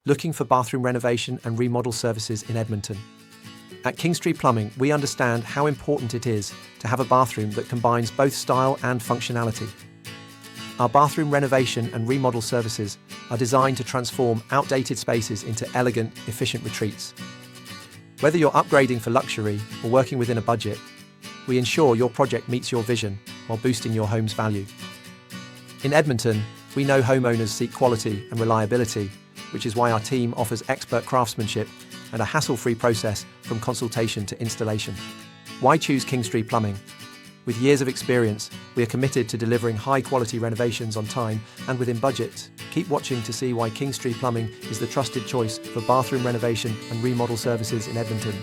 looking for bathroom renovation and remodel services in Edmonton. At Kingstree Plumbing, we understand how important it is to have a bathroom that combines both style and functionality. Our bathroom renovation and remodel services are designed to transform outdated spaces into elegant, efficient retreats. Whether you're upgrading for luxury or working within a budget, we ensure your project meets your vision while boosting your home's value. In Edmonton, we know homeowners seek quality and reliability, which is why our team offers expert craftsmanship and a hassle-free process from consultation to installation. Why choose Kingstree Plumbing? With years of experience, we are committed to delivering high-quality renovations on time and within budget. Keep watching to see why Kingstree Plumbing is the trusted choice for bathroom renovation and remodel services in Edmonton.